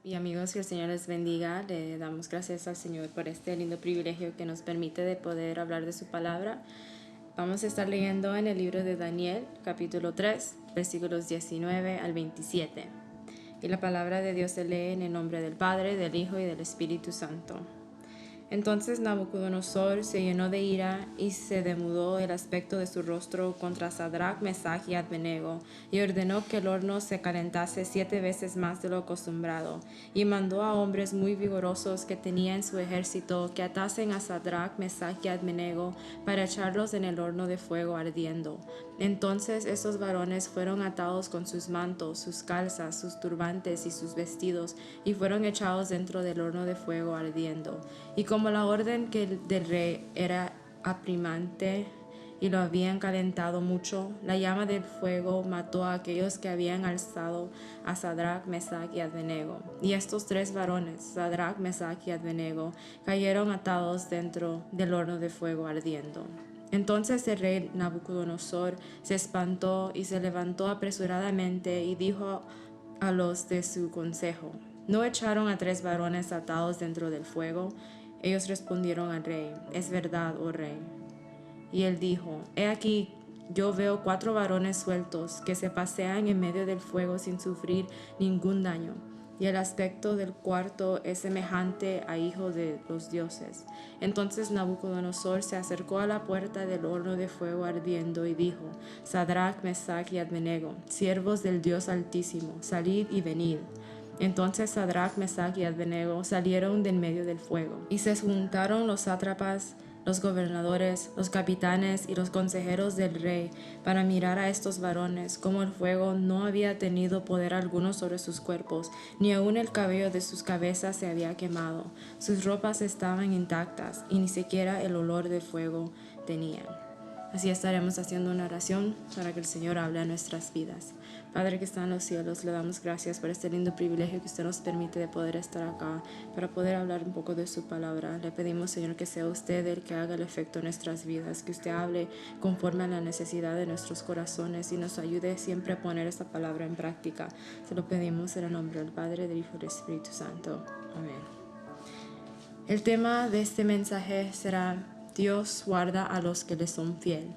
Y amigos, que el Señor les bendiga. Le damos gracias al Señor por este lindo privilegio que nos permite de poder hablar de su palabra. Vamos a estar leyendo en el libro de Daniel, capítulo 3, versículos 19 al 27. Y la palabra de Dios se lee en el nombre del Padre, del Hijo y del Espíritu Santo. Entonces Nabucodonosor se llenó de ira y se demudó el aspecto de su rostro contra Sadrach, Mesach y Abednego, y ordenó que el horno se calentase 7 veces más de lo acostumbrado, y mandó a hombres muy vigorosos que tenía en su ejército que atasen a Sadrach, Mesach y Abednego para echarlos en el horno de fuego ardiendo. Entonces esos varones fueron atados con sus mantos, sus calzas, sus turbantes y sus vestidos, y fueron echados dentro del horno de fuego ardiendo. Y como la orden del rey era apremiante y lo habían calentado mucho, la llama del fuego mató a aquellos que habían alzado a Sadrach, Mesach y Abednego. Y estos 3 varones, Sadrach, Mesach y Abednego, cayeron atados dentro del horno de fuego ardiendo. Entonces el rey Nabucodonosor se espantó y se levantó apresuradamente y dijo a los de su consejo: ¿No echaron a 3 varones atados dentro del fuego? Ellos respondieron al rey: Es verdad, oh rey. Y él dijo: He aquí, yo veo 4 varones sueltos que se pasean en medio del fuego sin sufrir ningún daño. Y el aspecto del cuarto es semejante a hijo de los dioses. Entonces Nabucodonosor se acercó a la puerta del horno de fuego ardiendo y dijo: Sadrach, Mesach y Abednego, siervos del Dios Altísimo, salid y venid. Entonces Sadrach, Mesach y Abednego salieron del medio del fuego, y se juntaron los sátrapas, los gobernadores, los capitanes y los consejeros del rey para mirar a estos varones, como el fuego no había tenido poder alguno sobre sus cuerpos, ni aun el cabello de sus cabezas se había quemado. Sus ropas estaban intactas y ni siquiera el olor del fuego tenían. Así estaremos haciendo una oración para que el Señor hable a nuestras vidas. Padre que está en los cielos, le damos gracias por este lindo privilegio que usted nos permite de poder estar acá, para poder hablar un poco de su palabra. Le pedimos, Señor, que sea usted el que haga el efecto en nuestras vidas, que usted hable conforme a la necesidad de nuestros corazones y nos ayude siempre a poner esta palabra en práctica. Se lo pedimos en el nombre del Padre, del Hijo y del Espíritu Santo. Amén. El tema de este mensaje será: Dios guarda a los que le son fiel.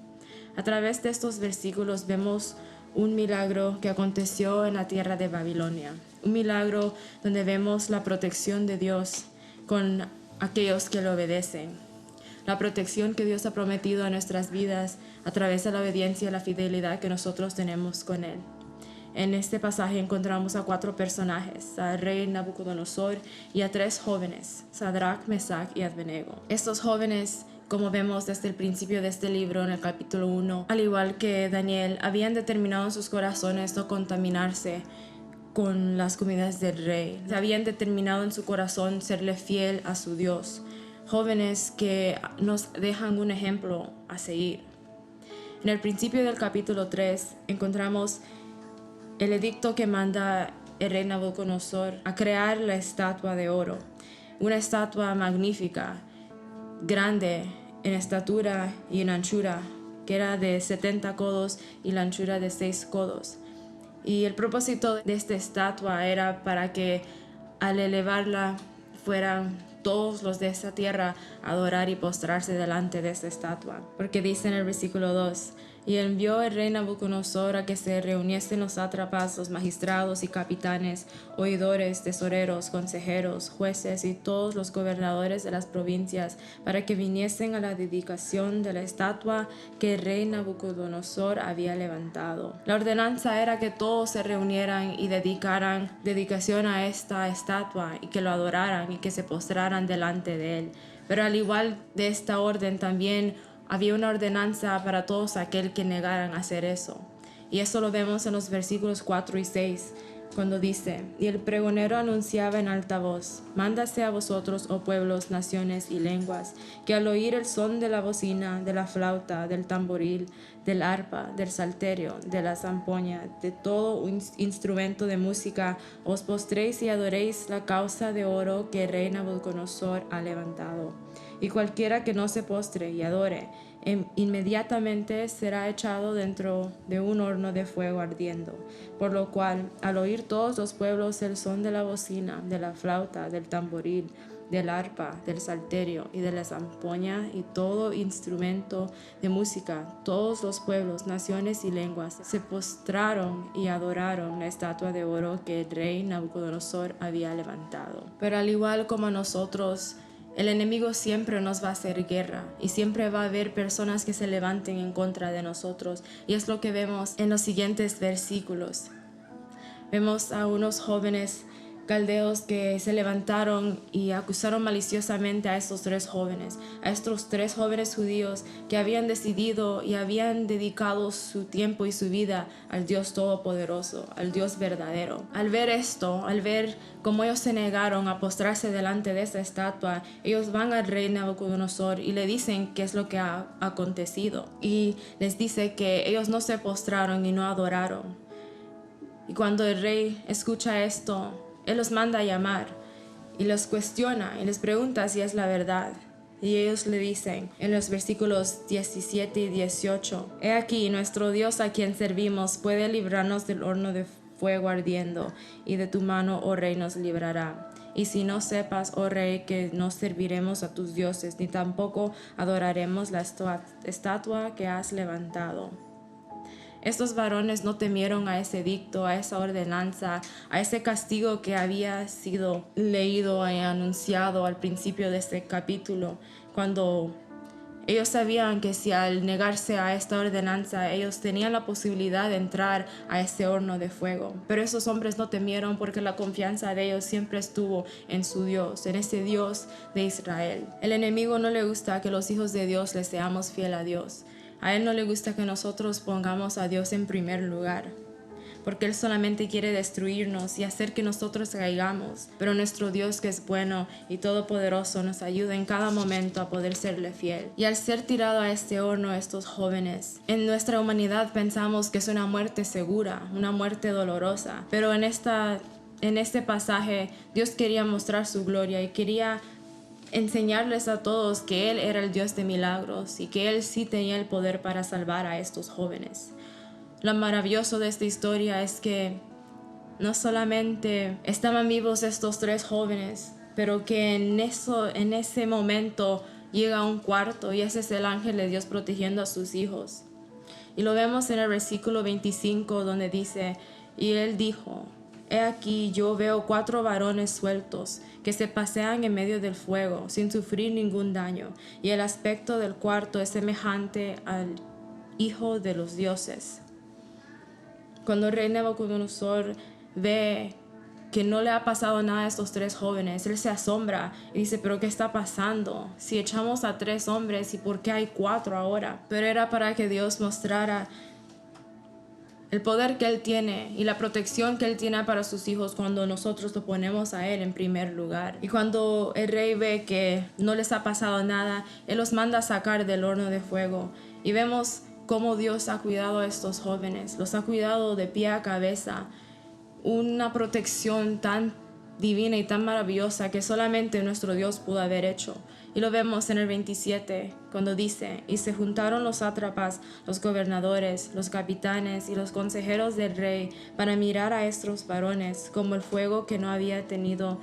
A través de estos versículos vemos un milagro que aconteció en la tierra de Babilonia. Un milagro donde vemos la protección de Dios con aquellos que le obedecen. La protección que Dios ha prometido a nuestras vidas a través de la obediencia y la fidelidad que nosotros tenemos con Él. En este pasaje encontramos a 4 personajes: al rey Nabucodonosor y a 3 jóvenes, Sadrach, Mesach y Abednego. Estos jóvenes, como vemos desde el principio de este libro en el capítulo 1, al igual que Daniel, habían determinado en sus corazones no contaminarse con las comidas del rey. Habían determinado en su corazón serle fiel a su Dios. Jóvenes que nos dejan un ejemplo a seguir. En el principio del capítulo 3 encontramos el edicto que manda el rey Nabucodonosor a crear la estatua de oro. Una estatua magnífica, grande en estatura y en anchura, que era de 70 codos y la anchura de 6 codos. Y el propósito de esta estatua era para que al elevarla fueran todos los de esta tierra a adorar y postrarse delante de esta estatua. Porque dice en el versículo 2: Y envió el rey Nabucodonosor a que se reuniesen los sátrapas, los magistrados y capitanes, oidores, tesoreros, consejeros, jueces y todos los gobernadores de las provincias, para que viniesen a la dedicación de la estatua que el rey Nabucodonosor había levantado. La ordenanza era que todos se reunieran y dedicaran dedicación a esta estatua, y que lo adoraran y que se postraran delante de él. Pero al igual de esta orden, también había una ordenanza para todos aquel que negaran hacer eso. Y eso lo vemos en los versículos 4 y 6, cuando dice: Y el pregonero anunciaba en alta voz: Mándase a vosotros, oh pueblos, naciones y lenguas, que al oír el son de la bocina, de la flauta, del tamboril, del arpa, del salterio, de la zampoña, de todo instrumento de música, os postréis y adoréis la causa de oro que el rey Nabucodonosor ha levantado. Y cualquiera que no se postre y adore, inmediatamente será echado dentro de un horno de fuego ardiendo. Por lo cual, al oír todos los pueblos el son de la bocina, de la flauta, del tamboril, del arpa, del salterio y de la zampoña y todo instrumento de música, todos los pueblos, naciones y lenguas se postraron y adoraron la estatua de oro que el rey Nabucodonosor había levantado. Pero al igual como nosotros, el enemigo siempre nos va a hacer guerra y siempre va a haber personas que se levanten en contra de nosotros, y es lo que vemos en los siguientes versículos. Vemos a unos jóvenes caldeos que se levantaron y acusaron maliciosamente a estos tres jóvenes judíos que habían decidido y habían dedicado su tiempo y su vida al Dios Todopoderoso, al Dios verdadero. Al ver esto, al ver cómo ellos se negaron a postrarse delante de esa estatua, ellos van al rey Nabucodonosor y le dicen qué es lo que ha acontecido, y les dice que ellos no se postraron y no adoraron. Y cuando el rey escucha esto, él los manda a llamar y los cuestiona y les pregunta si es la verdad. Y ellos le dicen en los versículos 17 y 18, «He aquí, nuestro Dios a quien servimos puede librarnos del horno de fuego ardiendo, y de tu mano, oh rey, nos librará. Y si no sepas, oh rey, que no serviremos a tus dioses, ni tampoco adoraremos la estatua que has levantado». Estos varones no temieron a ese edicto, a esa ordenanza, a ese castigo que había sido leído y anunciado al principio de este capítulo, cuando ellos sabían que si al negarse a esta ordenanza ellos tenían la posibilidad de entrar a ese horno de fuego. Pero esos hombres no temieron porque la confianza de ellos siempre estuvo en su Dios, en ese Dios de Israel. El enemigo no le gusta que los hijos de Dios le seamos fiel a Dios. A él no le gusta que nosotros pongamos a Dios en primer lugar, porque él solamente quiere destruirnos y hacer que nosotros caigamos. Pero nuestro Dios, que es bueno y todopoderoso, nos ayuda en cada momento a poder serle fiel. Y al ser tirado a este horno estos jóvenes, en nuestra humanidad pensamos que es una muerte segura, una muerte dolorosa, pero en este pasaje Dios quería mostrar su gloria y quería enseñarles a todos que Él era el Dios de milagros y que Él sí tenía el poder para salvar a estos jóvenes. Lo maravilloso de esta historia es que no solamente estaban vivos estos tres jóvenes, pero que en ese momento llega un cuarto, y ese es el ángel de Dios protegiendo a sus hijos. Y lo vemos en el versículo 25, donde dice, y él dijo, «He aquí, yo veo 4 varones sueltos que se pasean en medio del fuego sin sufrir ningún daño, y el aspecto del cuarto es semejante al Hijo de los dioses». Cuando el rey Nabucodonosor ve que no le ha pasado nada a estos 3 jóvenes, él se asombra y dice, «¿Pero qué está pasando? Si echamos a 3 hombres, ¿y por qué hay 4 ahora?» Pero era para que Dios mostrara el poder que Él tiene y la protección que Él tiene para sus hijos cuando nosotros lo ponemos a Él en primer lugar. Y cuando el rey ve que no les ha pasado nada, Él los manda a sacar del horno de fuego. Y vemos cómo Dios ha cuidado a estos jóvenes, los ha cuidado de pie a cabeza. Una protección tan divina y tan maravillosa que solamente nuestro Dios pudo haber hecho. Y lo vemos en el 27, cuando dice, «Y se juntaron los sátrapas, los gobernadores, los capitanes y los consejeros del rey para mirar a estos varones como el fuego que no había tenido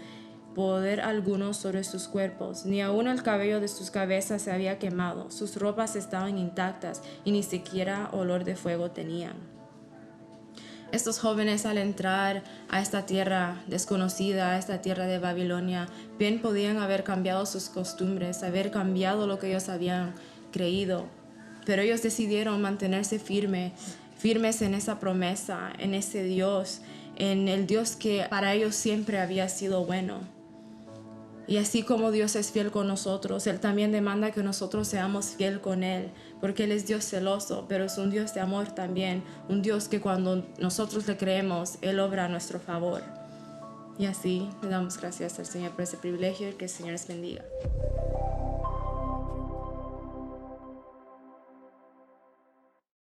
poder alguno sobre sus cuerpos, ni aun el cabello de sus cabezas se había quemado, sus ropas estaban intactas y ni siquiera olor de fuego tenían». Estos jóvenes, al entrar a esta tierra desconocida, a esta tierra de Babilonia, bien podían haber cambiado sus costumbres, haber cambiado lo que ellos habían creído, pero ellos decidieron mantenerse firmes en esa promesa, en ese Dios, en el Dios que para ellos siempre había sido bueno. Y así como Dios es fiel con nosotros, Él también demanda que nosotros seamos fiel con Él, porque Él es Dios celoso, pero es un Dios de amor también, un Dios que cuando nosotros le creemos, Él obra a nuestro favor. Y así le damos gracias al Señor por ese privilegio y que el Señor les bendiga.